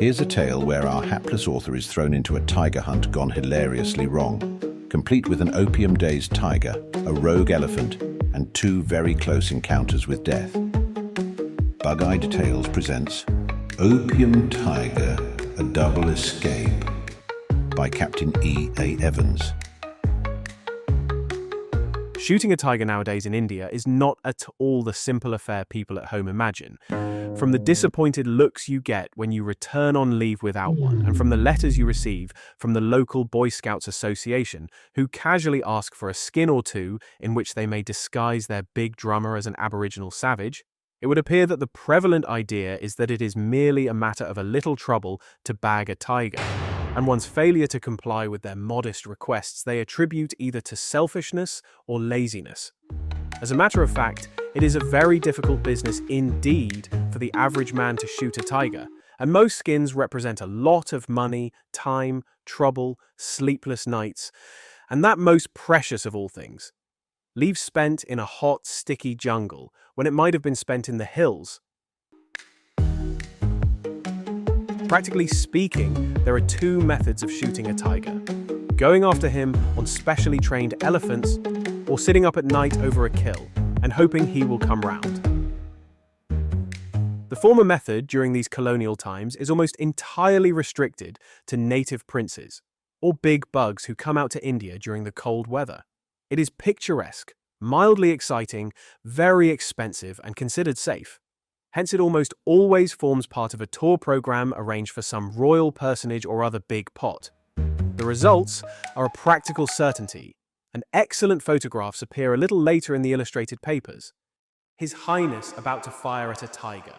Here's a tale where our hapless author is thrown into a tiger hunt gone hilariously wrong, complete with an opium-dazed tiger, a rogue elephant, and two very close encounters with death. Bug-Eyed Tales presents Opium Tiger, A Double Escape by Captain E.A. Evans. Shooting a tiger nowadays in India is not at all the simple affair people at home imagine. From the disappointed looks you get when you return on leave without one, and from the letters you receive from the local Boy Scouts Association, who casually ask for a skin or two in which they may disguise their big drummer as an Aboriginal savage, it would appear that the prevalent idea is that it is merely a matter of a little trouble to bag a tiger, and one's failure to comply with their modest requests they attribute either to selfishness or laziness. As a matter of fact, it is a very difficult business indeed for the average man to shoot a tiger, and most skins represent a lot of money, time, trouble, sleepless nights, and that most precious of all things, leave spent in a hot, sticky jungle when it might have been spent in the hills. Practically speaking, there are two methods of shooting a tiger: going after him on specially trained elephants, or sitting up at night over a kill and hoping he will come round. The former method during these colonial times is almost entirely restricted to native princes, or big bugs who come out to India during the cold weather. It is picturesque, mildly exciting, very expensive, and considered safe. Hence, it almost always forms part of a tour program arranged for some royal personage or other big pot. The results are a practical certainty, and excellent photographs appear a little later in the illustrated papers. His Highness about to fire at a tiger.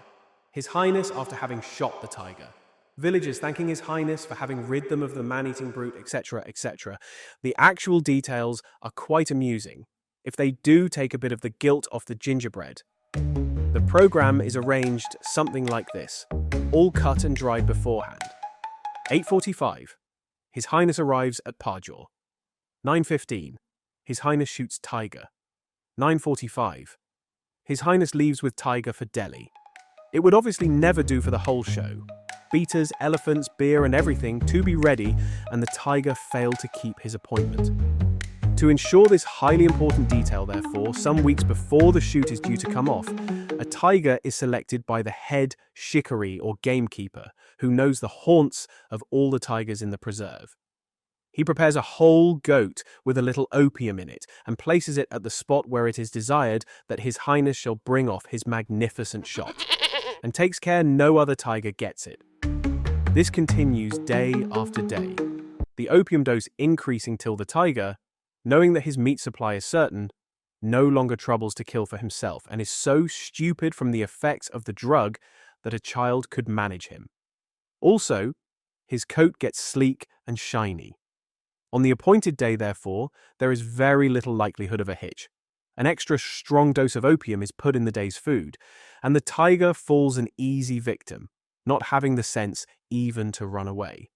His Highness after having shot the tiger. Villagers thanking His Highness for having rid them of the man-eating brute, etc., etc. The actual details are quite amusing, if they do take a bit of the guilt off the gingerbread. The program is arranged something like this, all cut and dried beforehand. 8:45. His Highness arrives at Pajor. 9:15. His Highness shoots tiger. 9:45. His Highness leaves with tiger for Delhi. It would obviously never do for the whole show. Beaters, elephants, beer and everything to be ready, and the tiger failed to keep his appointment. To ensure this highly important detail, therefore, some weeks before the shoot is due to come off, a tiger is selected by the head shikari or gamekeeper, who knows the haunts of all the tigers in the preserve. He prepares a whole goat with a little opium in it and places it at the spot where it is desired that His Highness shall bring off his magnificent shot, and takes care no other tiger gets it. This continues day after day, the opium dose increasing till the tiger, knowing that his meat supply is certain, no longer troubles to kill for himself and is so stupid from the effects of the drug that a child could manage him. Also, his coat gets sleek and shiny. On the appointed day, therefore, there is very little likelihood of a hitch. An extra strong dose of opium is put in the day's food, and the tiger falls an easy victim, not having the sense even to run away.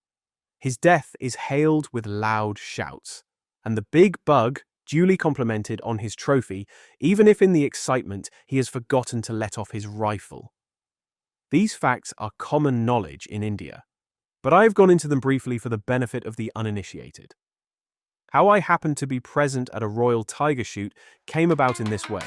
His death is hailed with loud shouts, and the big bug duly complimented on his trophy, even if in the excitement he has forgotten to let off his rifle. These facts are common knowledge in India, but I have gone into them briefly for the benefit of the uninitiated. How I happened to be present at a royal tiger shoot came about in this way.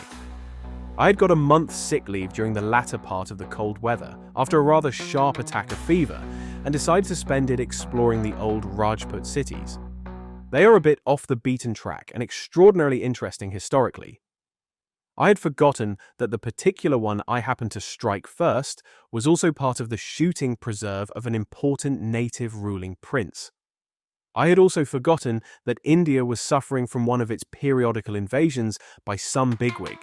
I had got a month's sick leave during the latter part of the cold weather after a rather sharp attack of fever, and decided to spend it exploring the old Rajput cities. They are a bit off the beaten track and extraordinarily interesting historically. I had forgotten that the particular one I happened to strike first was also part of the shooting preserve of an important native ruling prince. I had also forgotten that India was suffering from one of its periodical invasions by some bigwig,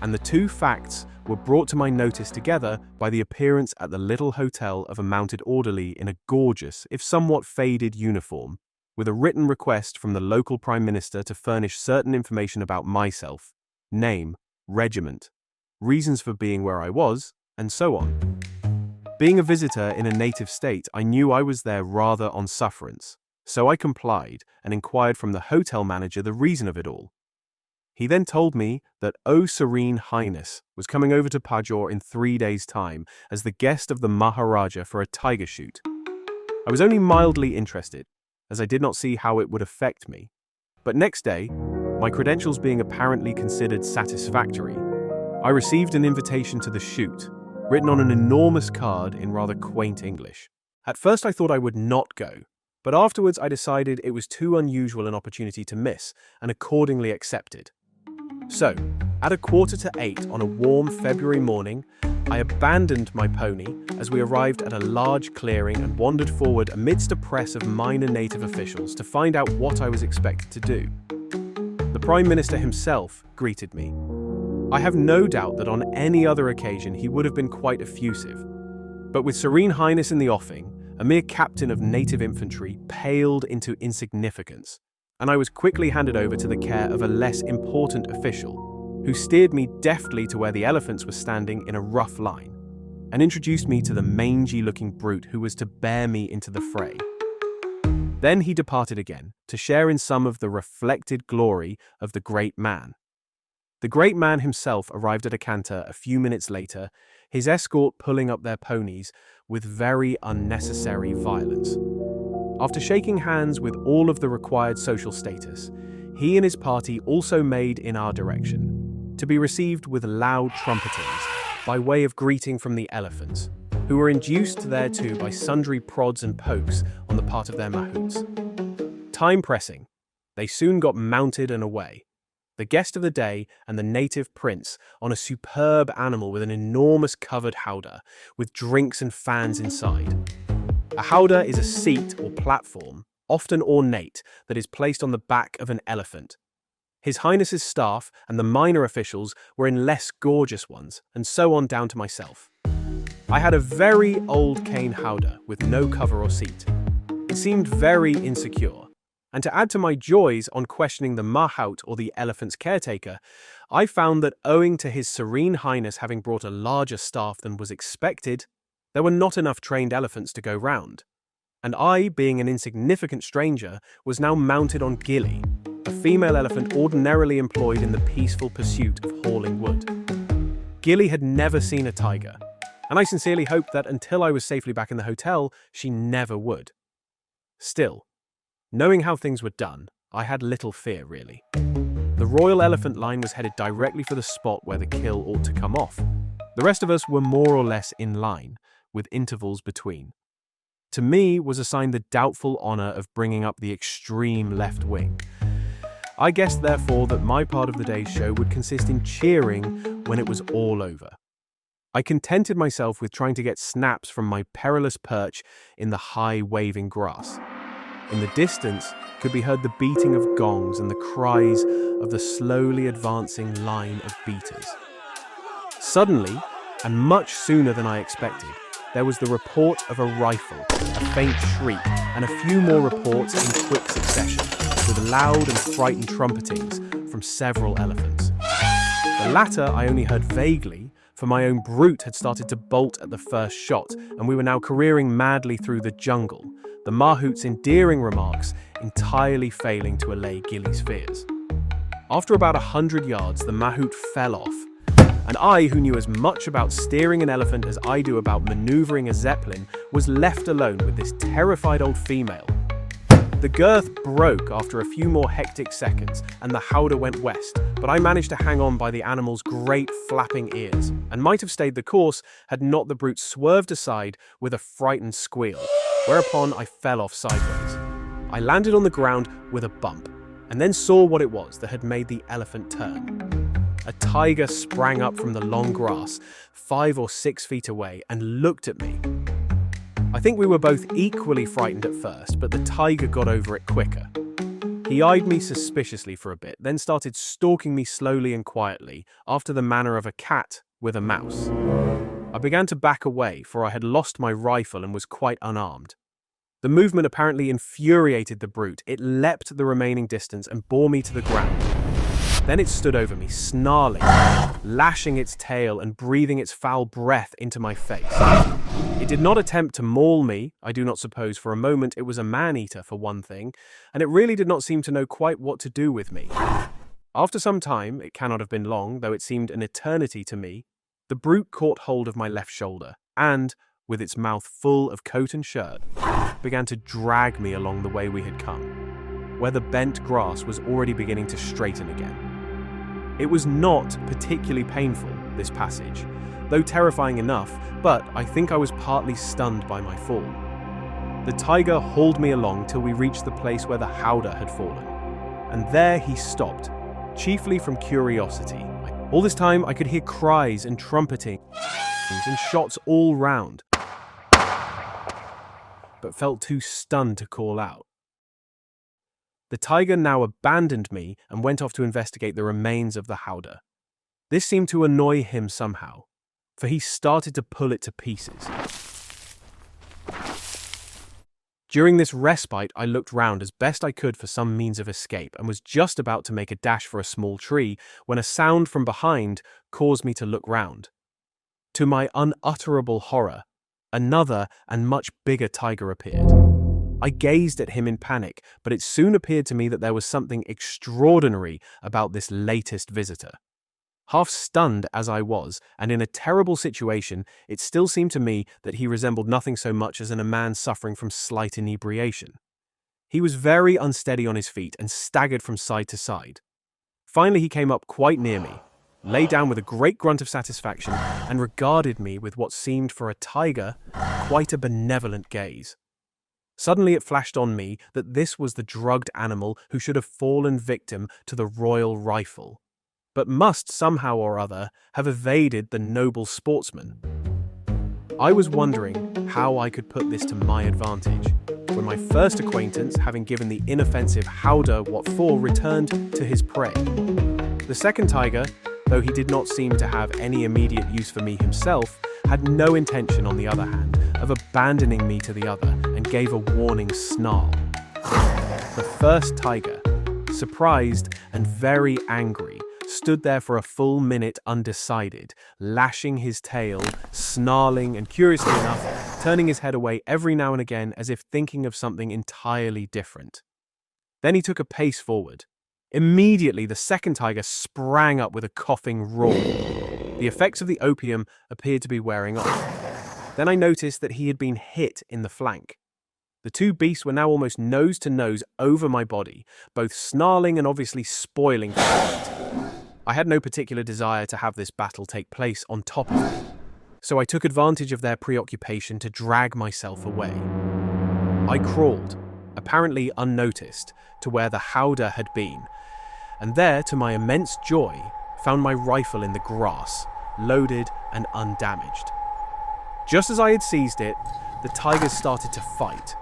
and the two facts were brought to my notice together by the appearance at the little hotel of a mounted orderly in a gorgeous, if somewhat faded uniform, with a written request from the local Prime Minister to furnish certain information about myself, name, regiment, reasons for being where I was, and so on. Being a visitor in a native state, I knew I was there rather on sufferance, so I complied and inquired from the hotel manager the reason of it all. He then told me that O Serene Highness was coming over to Pajor in 3 days' time as the guest of the Maharaja for a tiger shoot. I was only mildly interested, as I did not see how it would affect me. But next day, my credentials being apparently considered satisfactory, I received an invitation to the shoot, written on an enormous card in rather quaint English. At first I thought I would not go, but afterwards I decided it was too unusual an opportunity to miss, and accordingly accepted. So, at 7:45 on a warm February morning, I abandoned my pony as we arrived at a large clearing and wandered forward amidst a press of minor native officials to find out what I was expected to do. The Prime Minister himself greeted me. I have no doubt that on any other occasion he would have been quite effusive, but with Serene Highness in the offing, a mere captain of native infantry paled into insignificance, and I was quickly handed over to the care of a less important official, who steered me deftly to where the elephants were standing in a rough line, and introduced me to the mangy-looking brute who was to bear me into the fray. Then he departed again, to share in some of the reflected glory of the great man. The great man himself arrived at a canter a few minutes later, his escort pulling up their ponies with very unnecessary violence. After shaking hands with all of the required social status, he and his party also made in our direction, to be received with loud trumpetings by way of greeting from the elephants, who were induced thereto by sundry prods and pokes on the part of their mahouts. Time pressing, they soon got mounted and away, the guest of the day and the native prince on a superb animal with an enormous covered howdah, with drinks and fans inside. A howdah is a seat or platform, often ornate, that is placed on the back of an elephant. His Highness's staff and the minor officials were in less gorgeous ones, and so on down to myself. I had a very old cane howdah with no cover or seat. It seemed very insecure. And to add to my joys on questioning the mahout or the elephant's caretaker, I found that owing to His Serene Highness having brought a larger staff than was expected, there were not enough trained elephants to go round. And I, being an insignificant stranger, was now mounted on Gilly, a female elephant ordinarily employed in the peaceful pursuit of hauling wood. Gilly had never seen a tiger, and I sincerely hoped that until I was safely back in the hotel, she never would. Still, knowing how things were done, I had little fear, really. The Royal Elephant line was headed directly for the spot where the kill ought to come off. The rest of us were more or less in line, with intervals between. To me was assigned the doubtful honor of bringing up the extreme left wing. I guessed, therefore, that my part of the day's show would consist in cheering when it was all over. I contented myself with trying to get snaps from my perilous perch in the high waving grass. In the distance could be heard the beating of gongs and the cries of the slowly advancing line of beaters. Suddenly, and much sooner than I expected, there was the report of a rifle, a faint shriek, and a few more reports in quick succession, with loud and frightened trumpetings from several elephants. The latter I only heard vaguely, for my own brute had started to bolt at the first shot, and we were now careering madly through the jungle, the mahout's endearing remarks entirely failing to allay Gilly's fears. After about 100 yards, the mahout fell off, and I, who knew as much about steering an elephant as I do about maneuvering a zeppelin, was left alone with this terrified old female. The girth broke after a few more hectic seconds, and the howdah went west, but I managed to hang on by the animal's great flapping ears, and might have stayed the course had not the brute swerved aside with a frightened squeal, whereupon I fell off sideways. I landed on the ground with a bump, and then saw what it was that had made the elephant turn. A tiger sprang up from the long grass, 5 or 6 feet away, and looked at me. I think we were both equally frightened at first, but the tiger got over it quicker. He eyed me suspiciously for a bit, then started stalking me slowly and quietly, after the manner of a cat with a mouse. I began to back away, for I had lost my rifle and was quite unarmed. The movement apparently infuriated the brute. It leapt the remaining distance and bore me to the ground. Then it stood over me, snarling, lashing its tail and breathing its foul breath into my face. It did not attempt to maul me, I do not suppose for a moment it was a man-eater for one thing, and it really did not seem to know quite what to do with me. After some time, it cannot have been long, though it seemed an eternity to me, the brute caught hold of my left shoulder and, with its mouth full of coat and shirt, began to drag me along the way we had come, where the bent grass was already beginning to straighten again. It was not particularly painful, this passage, though terrifying enough, but I think I was partly stunned by my fall. The tiger hauled me along till we reached the place where the howdah had fallen, and there he stopped, chiefly from curiosity. All this time I could hear cries and trumpeting and shots all round, but felt too stunned to call out. The tiger now abandoned me and went off to investigate the remains of the howdah. This seemed to annoy him somehow, for he started to pull it to pieces. During this respite, I looked round as best I could for some means of escape and was just about to make a dash for a small tree when a sound from behind caused me to look round. To my unutterable horror, another and much bigger tiger appeared. I gazed at him in panic, but it soon appeared to me that there was something extraordinary about this latest visitor. Half stunned as I was, and in a terrible situation, it still seemed to me that he resembled nothing so much as a man suffering from slight inebriation. He was very unsteady on his feet and staggered from side to side. Finally he came up quite near me, lay down with a great grunt of satisfaction, and regarded me with what seemed for a tiger quite a benevolent gaze. Suddenly it flashed on me that this was the drugged animal who should have fallen victim to the royal rifle, but must somehow or other have evaded the noble sportsman. I was wondering how I could put this to my advantage, when my first acquaintance, having given the inoffensive howdah what for, returned to his prey. The second tiger, though he did not seem to have any immediate use for me himself, had no intention, on the other hand, of abandoning me to the other, and gave a warning snarl. The first tiger, surprised and very angry, stood there for a full minute undecided, lashing his tail, snarling, and curiously enough, turning his head away every now and again as if thinking of something entirely different. Then he took a pace forward. Immediately the second tiger sprang up with a coughing roar. The effects of the opium appeared to be wearing off. Then I noticed that he had been hit in the flank. The two beasts were now almost nose to nose over my body, both snarling and obviously spoiling for fight. I had no particular desire to have this battle take place on top of me, so I took advantage of their preoccupation to drag myself away. I crawled, apparently unnoticed, to where the howdah had been, and there, to my immense joy, found my rifle in the grass, loaded and undamaged. Just as I had seized it, the tigers started to fight,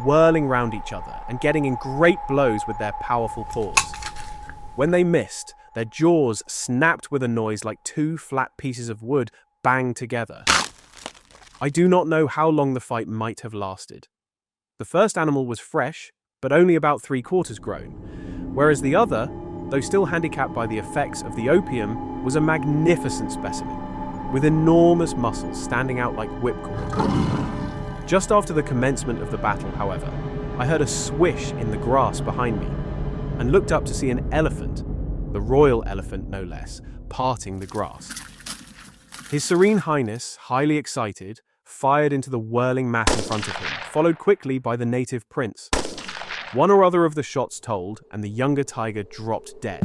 whirling round each other and getting in great blows with their powerful paws. When they missed, their jaws snapped with a noise like two flat pieces of wood banged together. I do not know how long the fight might have lasted. The first animal was fresh, but only about 3/4 grown, whereas the other, though still handicapped by the effects of the opium, was a magnificent specimen, with enormous muscles standing out like whipcord. Just after the commencement of the battle, however, I heard a swish in the grass behind me, and looked up to see an elephant, the royal elephant no less, parting the grass. His Serene Highness, highly excited, fired into the whirling mass in front of him, followed quickly by the native prince. One or other of the shots told, and the younger tiger dropped dead.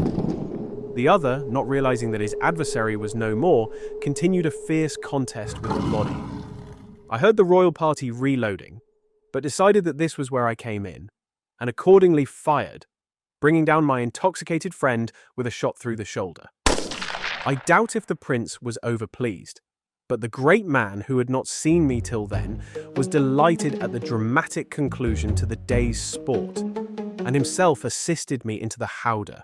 The other, not realizing that his adversary was no more, continued a fierce contest with the body. I heard the royal party reloading, but decided that this was where I came in, and accordingly fired, bringing down my intoxicated friend with a shot through the shoulder. I doubt if the prince was overpleased, but the great man, who had not seen me till then, was delighted at the dramatic conclusion to the day's sport, and himself assisted me into the howdah,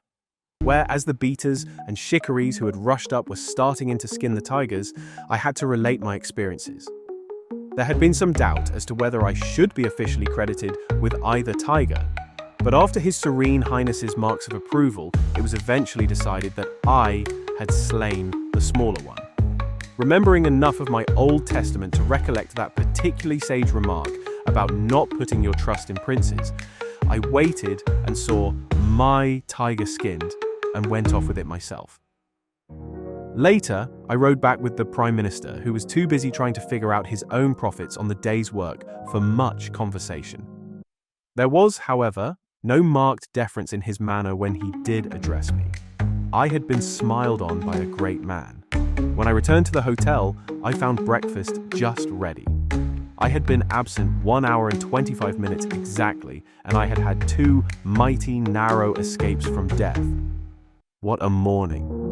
where, as the beaters and shikaris who had rushed up were starting in to skin the tigers, I had to relate my experiences. There had been some doubt as to whether I should be officially credited with either tiger, but after His Serene Highness's marks of approval, it was eventually decided that I had slain the smaller one. Remembering enough of my Old Testament to recollect that particularly sage remark about not putting your trust in princes, I waited and saw my tiger skinned, and went off with it myself. Later, I rode back with the Prime Minister, who was too busy trying to figure out his own profits on the day's work for much conversation. There was, however, no marked deference in his manner when he did address me. I had been smiled on by a great man. When I returned to the hotel, I found breakfast just ready. I had been absent 1 hour and 25 minutes exactly, and I had had 2 mighty narrow escapes from death. What a morning.